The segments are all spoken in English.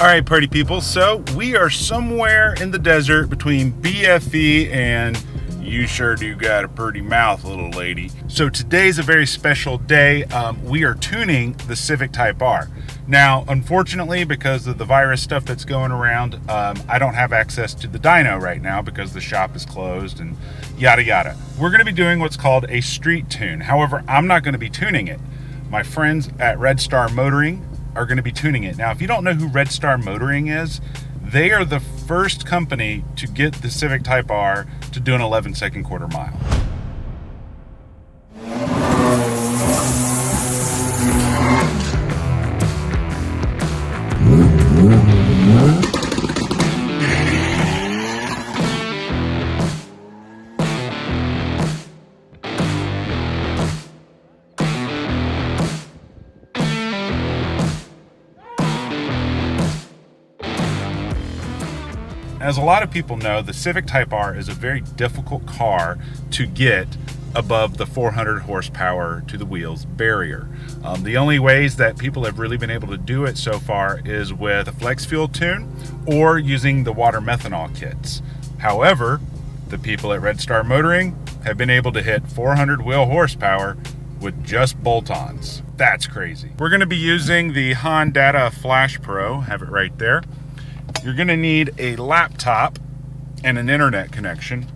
All right, party people, so we are somewhere in the desert between BFE and you sure do got a pretty mouth, little lady. So today's a very special day. We are tuning the Civic Type R. Now, unfortunately, because of the virus stuff that's going around, I don't have access to the dyno right now because the shop is closed and yada yada. We're going to be doing what's called a street tune. However, I'm not going to be tuning it. My friends at Redstar Motoring are going to be tuning it. Now, if you don't know who Redstar Motoring is, they are the first company to get the Civic Type R to do an 11-second quarter mile. As a lot of people know, the Civic Type R is a very difficult car to get above the 400 horsepower to the wheels barrier. The only ways that people have really been able to do it so far is with a flex fuel tune or using the water methanol kits. However, the people at Redstar Motoring have been able to hit 400 wheel horsepower with just bolt-ons. That's crazy. We're going to be using the Hondata FlashPro, have it right there. You're going to need a laptop and an internet connection,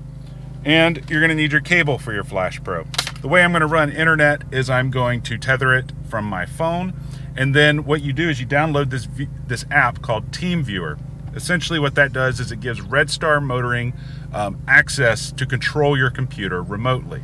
and you're going to need your cable for your FlashPro. The way I'm going to run internet is I'm going to tether it from my phone, and then what you do is you download this app called TeamViewer. Essentially what that does is it gives Redstar Motoring access to control your computer remotely.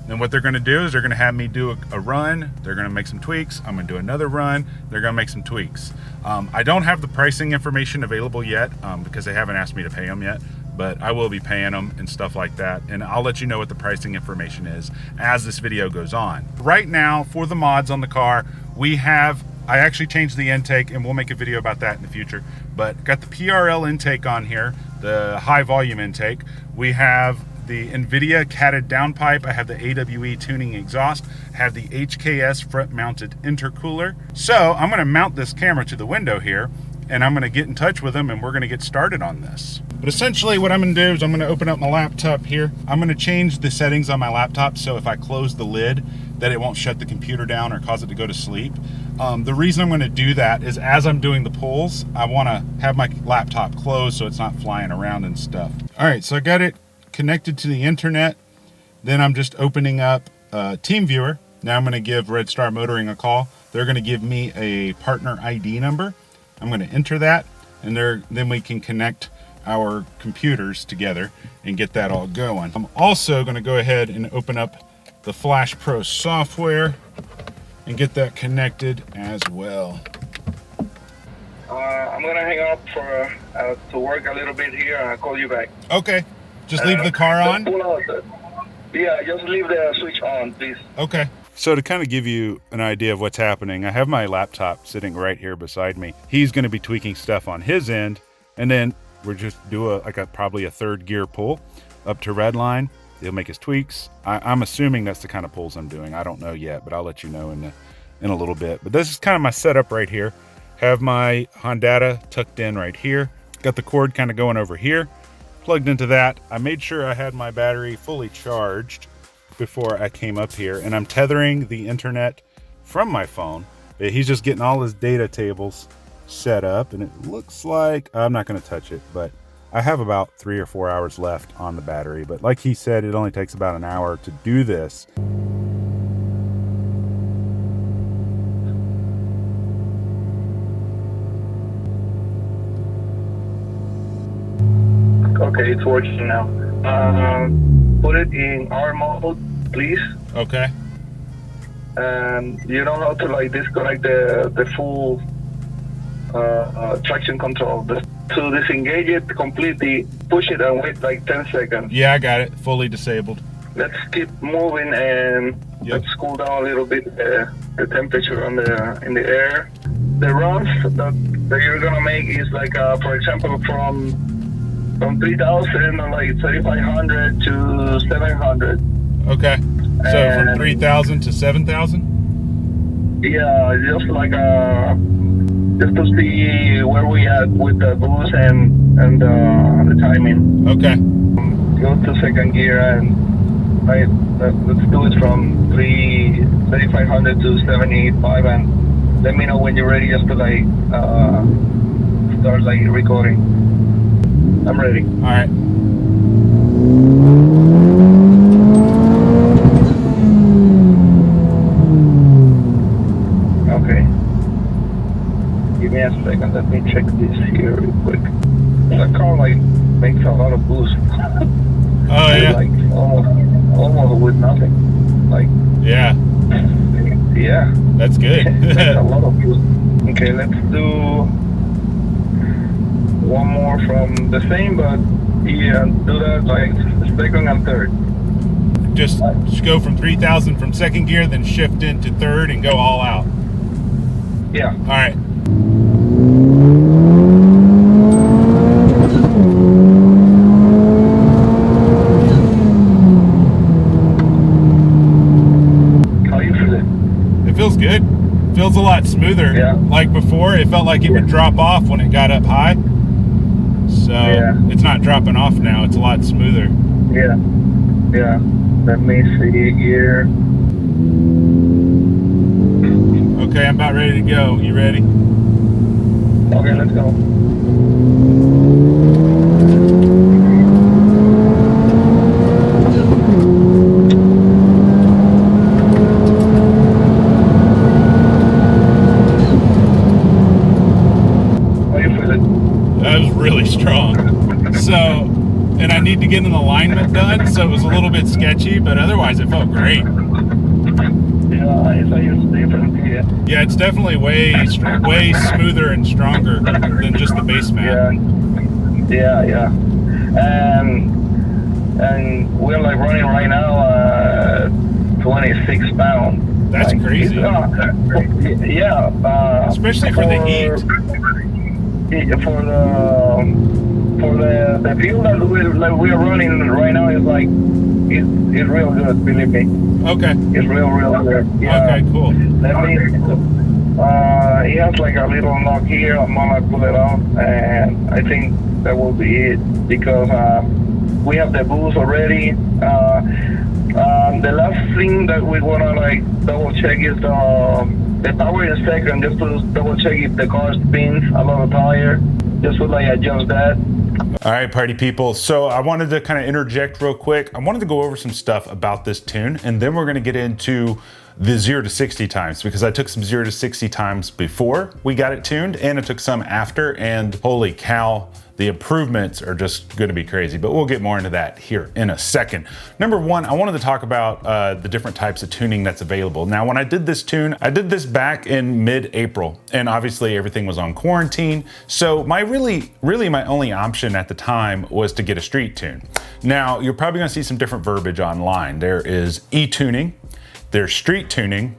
Then what they're going to do is they're going to have me do a run. They're going to make some tweaks. I'm going to do another run. They're going to make some tweaks. I don't have the pricing information available yet because they haven't asked me to pay them yet, but I will be paying them and stuff like that. And I'll let you know what the pricing information is as this video goes on. Right now, for the mods on the car, I actually changed the intake, and we'll make a video about that in the future, but got the PRL intake on here, the high volume intake. We have the NVIDIA catted downpipe. I have the AWE tuning exhaust. I have the HKS front mounted intercooler. So I'm going to mount this camera to the window here, and I'm going to get in touch with them, and we're going to get started on this. But essentially what I'm going to do is I'm going to open up my laptop here. I'm going to change the settings on my laptop so if I close the lid that it won't shut the computer down or cause it to go to sleep. The reason I'm going to do that is as I'm doing the pulls, I want to have my laptop closed so it's not flying around and stuff. All right, so I got it connected to the internet. Then I'm just opening up TeamViewer. Now I'm going to give Redstar Motoring a call. They're going to give me a partner ID number. I'm going to enter that, and then we can connect our computers together and get that all going. I'm also going to go ahead and open up the FlashPro software and get that connected as well. I'm going to hang up to work a little bit here, and I'll call you back. Okay. Just leave the car on? Yeah, just leave the switch on, please. Okay. So to kind of give you an idea of what's happening, I have my laptop sitting right here beside me. He's going to be tweaking stuff on his end, and then we're just do probably a third gear pull up to red line. He'll make his tweaks. I'm assuming that's the kind of pulls I'm doing. I don't know yet, but I'll let you know in a little bit. But this is kind of my setup right here. Have my Hondata tucked in right here. Got the cord kind of going over here. Plugged into that. I made sure I had my battery fully charged before I came up here, and I'm tethering the internet from my phone. He's just getting all his data tables set up, and it looks like I'm not going to touch it, but I have about 3 or 4 hours left on the battery. But like he said, it only takes about an hour to do this. Okay, it's working now. Put it in R mode, please. Okay. And you know how to disconnect the full traction control. To disengage it completely, push it and wait like 10 seconds. Yeah, I got it. Fully disabled. Let's keep moving and let's cool down a little bit the temperature in the air. The runs that you're gonna make is for example, from 3,000, like 3,500 to 700. Okay. So from 3,000 to 7,000? Yeah, just like just to see where we at with the boost and the timing. Okay. Go to second gear and let's do it from 3500 to 785 and let me know when you're ready just to like start like recording. I'm ready. All right. Okay. Give me a second. Let me check this here real quick. The car like makes a lot of boost. Oh yeah. Like almost with nothing. Like yeah. Yeah. That's good. Makes a lot of boost. Okay, let's do one more from the same, but yeah, do that like second and third. Just go from 3,000 from second gear, then shift into third and go all out. Yeah. All right. How you feel it? It feels good. Feels a lot smoother. Yeah. Like before, it felt like it would drop off when it got up high. So it's not dropping off now. It's a lot smoother. Yeah. Yeah. Let me see here. Okay, I'm about ready to go. You ready? Okay, let's go. How you feel it? That was really strong. So, and I need to get an alignment done, so it was a little bit sketchy, but otherwise it felt great. Yeah, it's different. Yeah. Yeah, it's definitely way smoother and stronger than just the Basemap. Yeah. And we're like running right now 26 pounds. That's like, crazy. Yeah. Especially for the heat. For the fuel that we are running right now is like it's real good, believe me. Okay. It's real good. Yeah. Okay, cool. Let me. He has like a little knock here. I'm gonna pull it off, and I think that will be it because we have the boost already. The last thing that we wanna like double check is the power in second, just to double check if the car spins a lot of tire. Just to like adjust that. All right, party people. So I wanted to kind of interject real quick. I wanted to go over some stuff about this tune, and then we're going to get into the 0 to 60 times, because I took some 0 to 60 times before we got it tuned, and I took some after, and holy cow, the improvements are just going to be crazy. But we'll get more into that here in a second. Number one, I wanted to talk about the different types of tuning that's available. Now, when I did this tune, I did this back in mid-April, and obviously everything was on quarantine. So my really my only option at the time was to get a street tune. Now, you're probably going to see some different verbiage online. There is e-tuning, there's street tuning,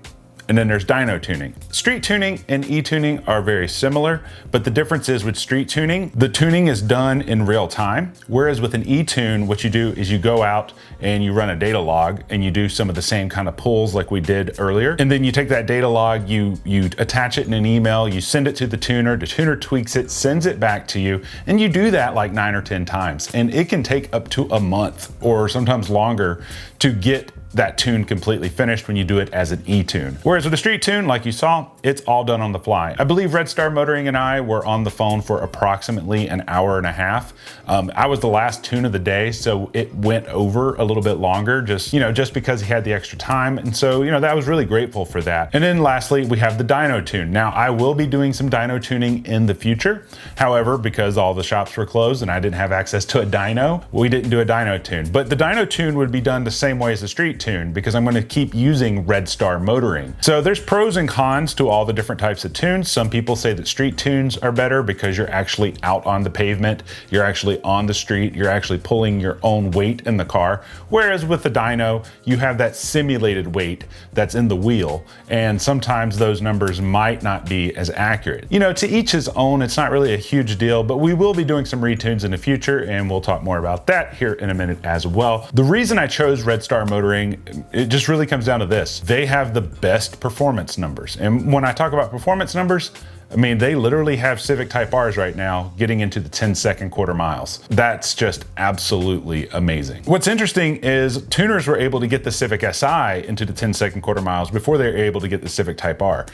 and then there's dyno tuning. Street tuning and e-tuning are very similar, but the difference is with street tuning, the tuning is done in real time, whereas with an e-tune, what you do is you go out and you run a data log and you do some of the same kind of pulls like we did earlier. And then you take that data log, you attach it in an email, you send it to the tuner tweaks it, sends it back to you, and you do that like 9 or 10 times. And it can take up to a month or sometimes longer to get that tune completely finished when you do it as an e-tune. Whereas with a street tune, like you saw, it's all done on the fly. I believe Redstar Motoring and I were on the phone for approximately an hour and a half. I was the last tune of the day, so it went over a little bit longer, just because he had the extra time. And so, that was really grateful for that. And then lastly, we have the dyno tune. Now, I will be doing some dyno tuning in the future. However, because all the shops were closed and I didn't have access to a dyno, we didn't do a dyno tune. But the dyno tune would be done the same way as the street tune, because I'm going to keep using Redstar Motoring. So there's pros and cons to all the different types of tunes. Some people say that street tunes are better because you're actually out on the pavement, you're actually on the street, you're actually pulling your own weight in the car. Whereas with the dyno, you have that simulated weight that's in the wheel, and sometimes those numbers might not be as accurate. To each his own. It's not really a huge deal, but we will be doing some retunes in the future, and we'll talk more about that here in a minute as well. The reason I chose Redstar Motoring, it just really comes down to this. They have the best performance numbers. And when I talk about performance numbers, I mean, they literally have Civic Type Rs right now getting into the 10-second quarter miles. That's just absolutely amazing. What's interesting is tuners were able to get the Civic Si into the 10-second quarter miles before they were able to get the Civic Type R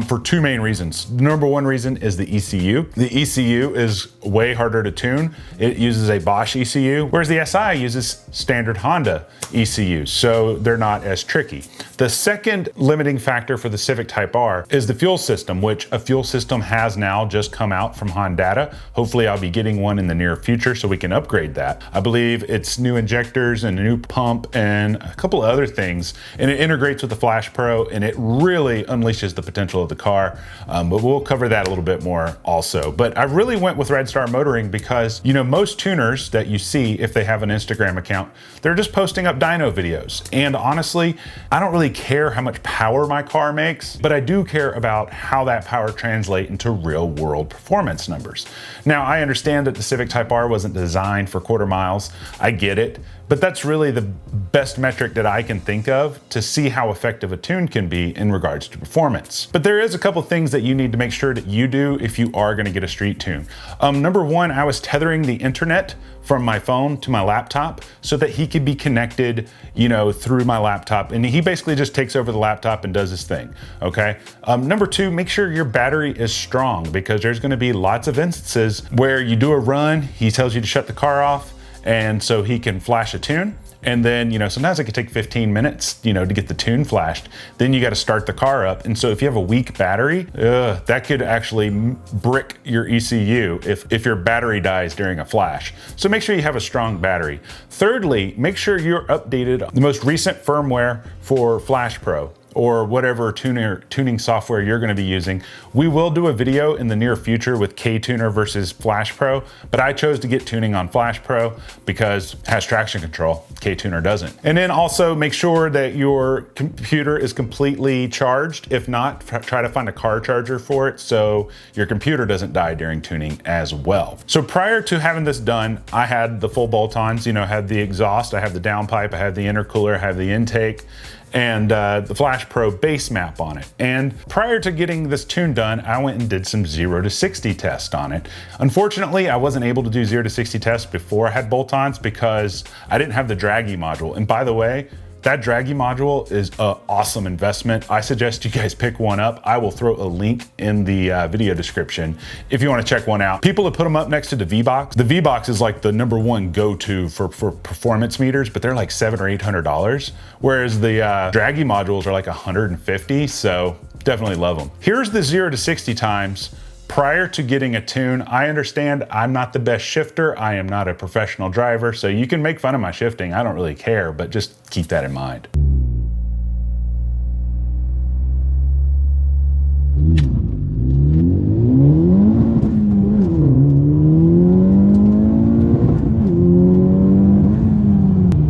for two main reasons. Number one reason is the ECU. The ECU is way harder to tune. It uses a Bosch ECU, whereas the Si uses standard Honda ECUs, so they're not as tricky. The second limiting factor for the Civic Type R is the fuel system, which a fuel system has now just come out from Hondata. Hopefully I'll be getting one in the near future so we can upgrade that. I believe it's new injectors and a new pump and a couple of other things, and it integrates with the Flash Pro, and it really unleashes the potential of the car, but we'll cover that a little bit more also. But I really went with Redstar Motoring because, you know, most tuners that you see, if they have an Instagram account, they're just posting up dyno videos. And honestly, I don't really care how much power my car makes, but I do care about how that power translates into real world performance numbers. Now, I understand that the Civic Type R wasn't designed for quarter miles. I get it. But that's really the best metric that I can think of to see how effective a tune can be in regards to performance. But there is a couple things that you need to make sure that you do if you are going to get a street tune. Number one, I was tethering the internet from my phone to my laptop so that he could be connected, you know, through my laptop. And he basically just takes over the laptop and does his thing, okay? Number two, make sure your battery is strong, because there's going to be lots of instances where you do a run, he tells you to shut the car off, and so he can flash a tune. And then, you know, sometimes it could take 15 minutes, you know, to get the tune flashed. Then you got to start the car up. And so if you have a weak battery, that could actually brick your ECU if your battery dies during a flash. So make sure you have a strong battery. Thirdly, make sure you're updated the most recent firmware for FlashPro, or whatever tuning software you're going to be using. We will do a video in the near future with K-Tuner versus FlashPro, but I chose to get tuning on FlashPro because it has traction control, K-Tuner doesn't. And then also make sure that your computer is completely charged. If not, try to find a car charger for it so your computer doesn't die during tuning as well. So prior to having this done, I had the full bolt-ons, you know, I had the exhaust, I have the downpipe, I have the intercooler, I have the intake, and the Flash Pro Basemap on it. And prior to getting this tune done, I went and did some 0 to 60 tests on it. Unfortunately, I wasn't able to do 0 to 60 tests before I had bolt-ons because I didn't have the draggy module. And by the way, that draggy module is an awesome investment. I suggest you guys pick one up. I will throw a link in the video description if you want to check one out. People have put them up next to the V-Box. The V-Box is like the #1 go-to for performance meters, but they're like $700 or $800, whereas the draggy modules are like $150, so definitely love them. Here's the 0 to 60 times. Prior to getting a tune, I understand I'm not the best shifter. I am not a professional driver, so you can make fun of my shifting. I don't really care, but just keep that in mind.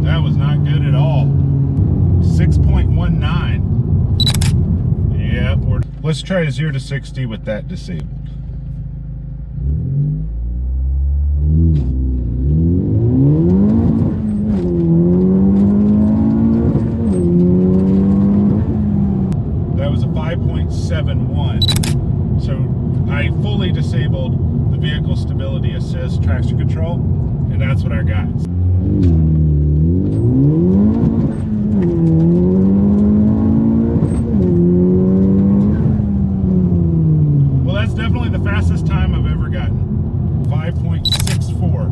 That was not good at all. 6.19. Yeah, let's try a 0 to 60 with that disabled. That was a 5.71. So I fully disabled the vehicle stability assist traction control, and that's what I got. Well, that's definitely the fastest time I've ever gotten. 5.64.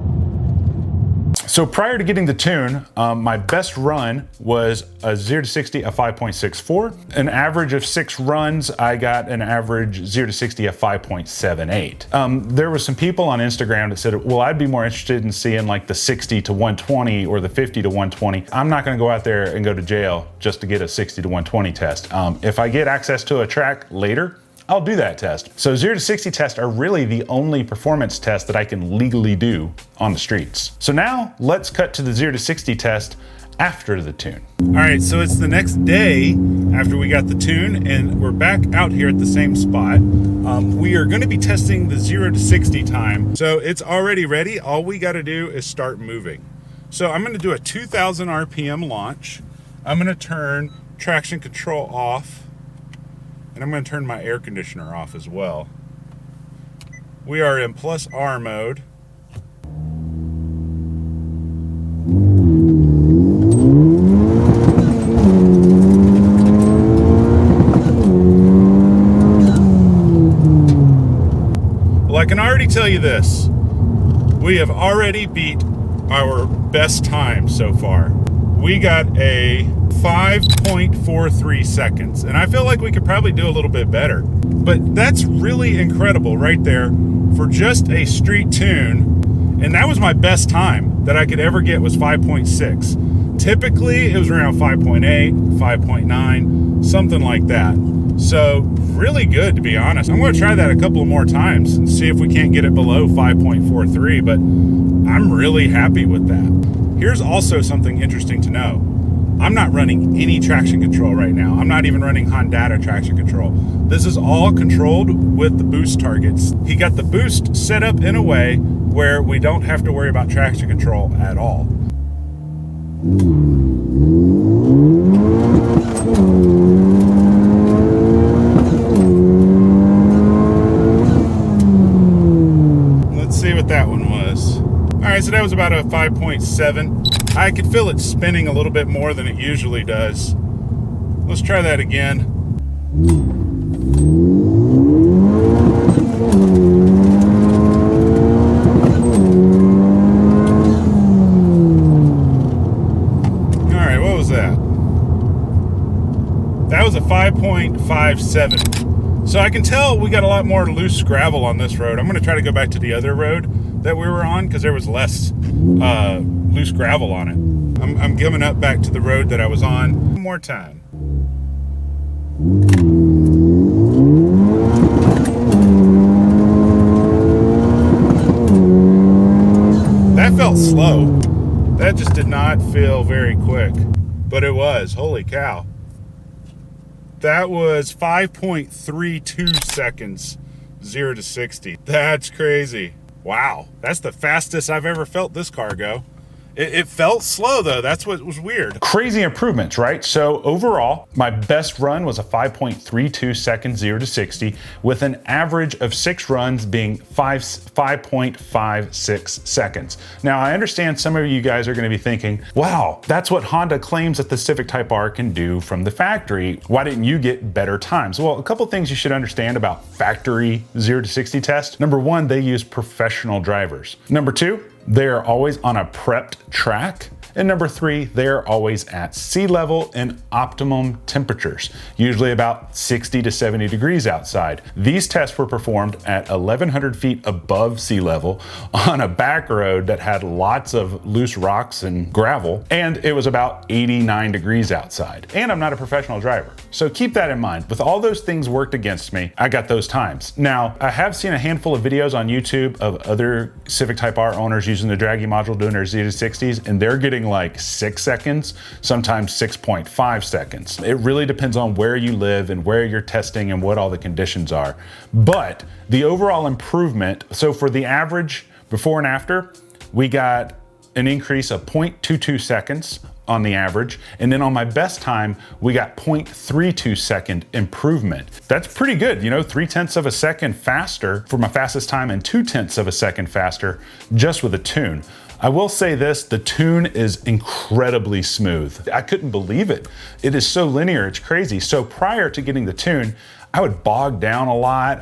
So prior to getting the tune, my best run was a 0 to 60 of 5.64. An average of 6 runs, I got an average 0 to 60 of 5.78. There were some people on Instagram that said, well, I'd be more interested in seeing like the 60 to 120 or the 50 to 120. I'm not gonna go out there and go to jail just to get a 60 to 120 test. If I get access to a track later, I'll do that test. So 0 to 60 tests are really the only performance test that I can legally do on the streets. So now let's cut to the 0 to 60 test after the tune. All right, so it's the next day after we got the tune, and we're back out here at the same spot. We are gonna be testing the 0 to 60 time. So it's already ready. All we gotta do is start moving. So I'm gonna do a 2000 RPM launch. I'm gonna turn traction control off, and I'm going to turn my air conditioner off as well. We are in plus R mode. Well, I can already tell you this. We have already beat our best time so far. We got a 5.43 seconds, and I feel like we could probably do a little bit better. But that's really incredible right there for just a street tune. And that was my best time that I could ever get, was 5.6. Typically, it was around 5.8, 5.9, something like that. So really good, to be honest. I'm going to try that a couple of more times and see if we can't get it below 5.43, but I'm really happy with that. Here's also something interesting to know. I'm not running any traction control right now. I'm not even running Hondata traction control. This is all controlled with the boost targets. He got the boost set up in a way where we don't have to worry about traction control at all. Let's see what that one was. All right, so that was about a 5.7. I could feel it spinning a little bit more than it usually does. Let's try that again. All right, what was that? That was a 5.57. So I can tell we got a lot more loose gravel on this road. I'm going to try to go back to the other road that we were on because there was less loose gravel on it. I'm coming up back to the road that I was on one more time. That felt slow. That just did not feel very quick, but it was. Holy cow. That was 5.32 seconds, 0 to 60. That's crazy. Wow, that's the fastest I've ever felt this car go. It felt slow though, that's what was weird. Crazy improvements, right? So overall, my best run was a 5.32 seconds, 0 to 60, with an average of 6 runs being 5.56 seconds. Now I understand some of you guys are gonna be thinking, wow, that's what Honda claims that the Civic Type R can do from the factory. Why didn't you get better times? Well, a couple things you should understand about factory 0 to 60 test. Number one, they use professional drivers. Number two, they're always on a prepped track. And number three, they're always at sea level and optimum temperatures, usually about 60 to 70 degrees outside. These tests were performed at 1,100 feet above sea level on a back road that had lots of loose rocks and gravel, and it was about 89 degrees outside. And I'm not a professional driver. So keep that in mind. With all those things worked against me, I got those times. Now, I have seen a handful of videos on YouTube of other Civic Type R owners using the Draggy module doing their 0 to 60s, and they're getting like 6 seconds, sometimes 6.5 seconds. It really depends on where you live and where you're testing and what all the conditions are. But the overall improvement, so for the average before and after, we got an increase of 0.22 seconds on the average. And then on my best time, we got 0.32 second improvement. That's pretty good, you know, 0.3 of a second faster for my fastest time and 0.2 of a second faster just with a tune. I will say this, the tune is incredibly smooth. I couldn't believe it. It is so linear, it's crazy. So prior to getting the tune, I would bog down a lot.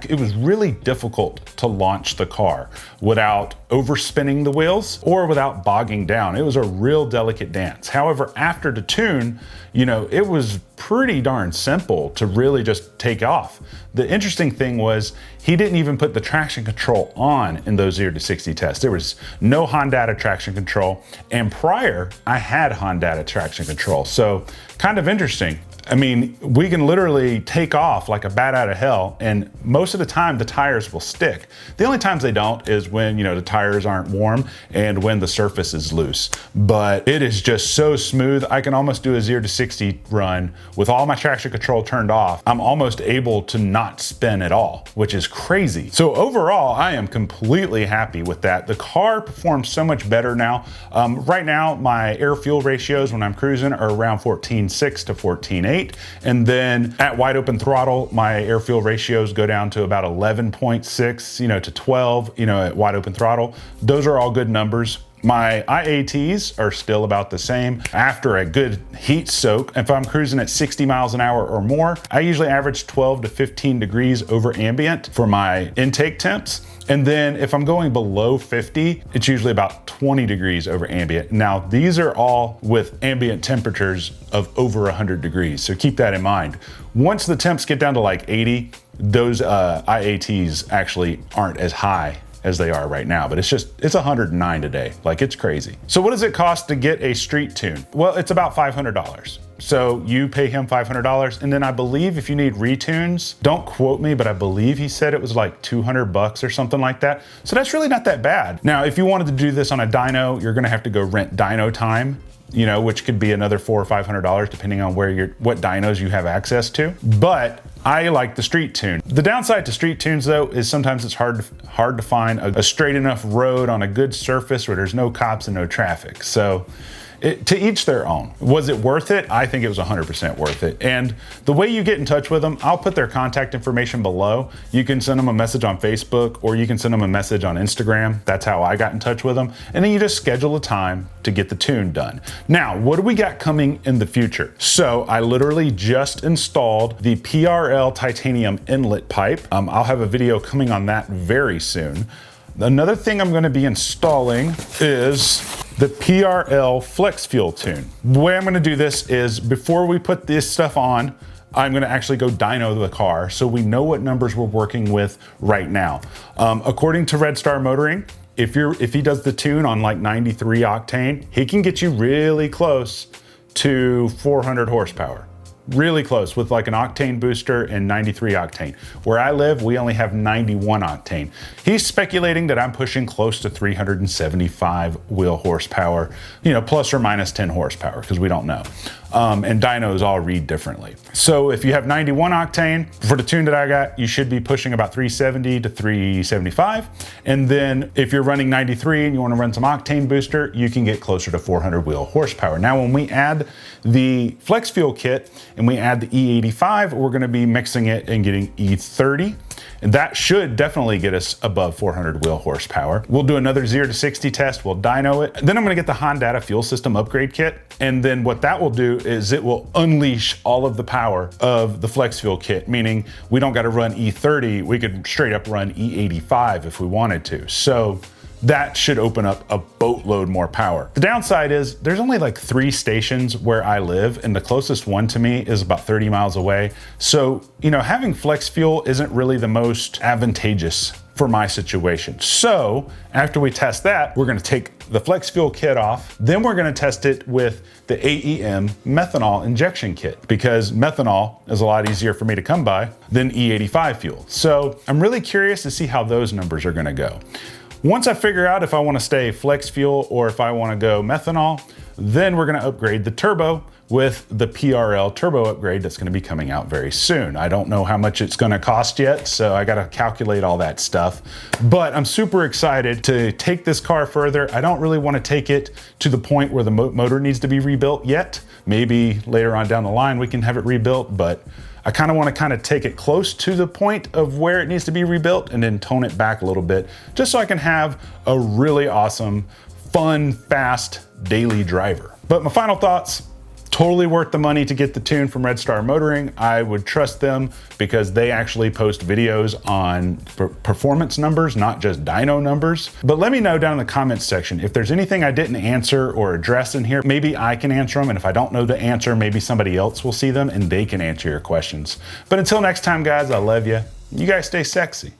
It was really difficult to launch the car without overspinning the wheels or without bogging down. It was a real delicate dance. However, after the tune, you know, it was pretty darn simple to really just take off. The interesting thing was he didn't even put the traction control on in those 0 to 60 tests. There was no Hondata traction control, and prior I had Hondata traction control. So kind of interesting. I mean, we can literally take off like a bat out of hell, and most of the time the tires will stick. The only times they don't is when, you know, the tires aren't warm and when the surface is loose. But it is just so smooth. I can almost do a 0 to 60 run with all my traction control turned off. I'm almost able to not spin at all, which is crazy. So overall, I am completely happy with that. The car performs so much better now. Right now, my air fuel ratios when I'm cruising are around 14.6 to 14.8. 10.8. And then at wide open throttle, my air fuel ratios go down to about 11.6, to 12, at wide open throttle. Those are all good numbers. My IATs are still about the same. After a good heat soak, if I'm cruising at 60 miles an hour or more, I usually average 12 to 15 degrees over ambient for my intake temps. And then if I'm going below 50, it's usually about 20 degrees over ambient. Now, these are all with ambient temperatures of over 100 degrees, so keep that in mind. Once the temps get down to like 80, those IATs actually aren't as high as they are right now, but it's 109 today. Like, it's crazy. So what does it cost to get a street tune? Well, it's about $500. So you pay him $500, and then I believe if you need retunes, don't quote me, but I believe he said it was like 200 bucks or something like that. So that's really not that bad. Now, if you wanted to do this on a dyno, you're gonna have to go rent dyno time, which could be another $400 or $500 depending on what dynos you have access to. But I like the street tune. The downside to street tunes though is sometimes it's hard to find a straight enough road on a good surface where there's no cops and no traffic. So to each their own. Was it worth it? I think it was 100% worth it. And the way you get in touch with them, I'll put their contact information below. You can send them a message on Facebook, or you can send them a message on Instagram. That's how I got in touch with them. And then you just schedule a time to get the tune done. Now, what do we got coming in the future? So I literally just installed the PRL titanium inlet pipe. I'll have a video coming on that very soon. Another thing I'm gonna be installing is the PRL Flex Fuel tune. The way I'm gonna do this is, before we put this stuff on, I'm gonna actually go dyno the car so we know what numbers we're working with right now. According to Redstar Motoring, if he does the tune on like 93 octane, he can get you really close to 400 horsepower. Really close with like an octane booster and 93 octane. Where I live, we only have 91 octane. He's speculating that I'm pushing close to 375 wheel horsepower, plus or minus 10 horsepower, because we don't know. And dynos all read differently. So if you have 91 octane, for the tune that I got, you should be pushing about 370 to 375. And then if you're running 93 and you want to run some octane booster, you can get closer to 400 wheel horsepower. Now, when we add the flex fuel kit and we add the E85, we're going to be mixing it and getting E30. And that should definitely get us above 400 wheel horsepower. We'll do another 0 to 60 test. We'll dyno it. Then I'm gonna get the Hondata fuel system upgrade kit. And then what that will do is it will unleash all of the power of the flex fuel kit, meaning we don't gotta run E30. We could straight up run E85 if we wanted to. So that should open up a boatload more power. The downside is there's only like 3 stations where I live, and the closest one to me is about 30 miles away. So, having flex fuel isn't really the most advantageous for my situation. So after we test that, we're gonna take the flex fuel kit off, then we're gonna test it with the AEM methanol injection kit, because methanol is a lot easier for me to come by than E85 fuel. So I'm really curious to see how those numbers are gonna go. Once I figure out if I want to stay flex fuel or if I want to go methanol, then we're going to upgrade the turbo with the PRL turbo upgrade that's going to be coming out very soon. I don't know how much it's going to cost yet, so I got to calculate all that stuff. But I'm super excited to take this car further. I don't really want to take it to the point where the motor needs to be rebuilt yet. Maybe later on down the line we can have it rebuilt, but I kind of want to take it close to the point of where it needs to be rebuilt and then tone it back a little bit, just so I can have a really awesome, fun, fast daily driver. But my final thoughts: totally worth the money to get the tune from Redstar Motoring. I would trust them because they actually post videos on performance numbers, not just dyno numbers. But let me know down in the comments section if there's anything I didn't answer or address in here. Maybe I can answer them, and if I don't know the answer, maybe somebody else will see them and they can answer your questions. But until next time, guys, I love you. You guys stay sexy.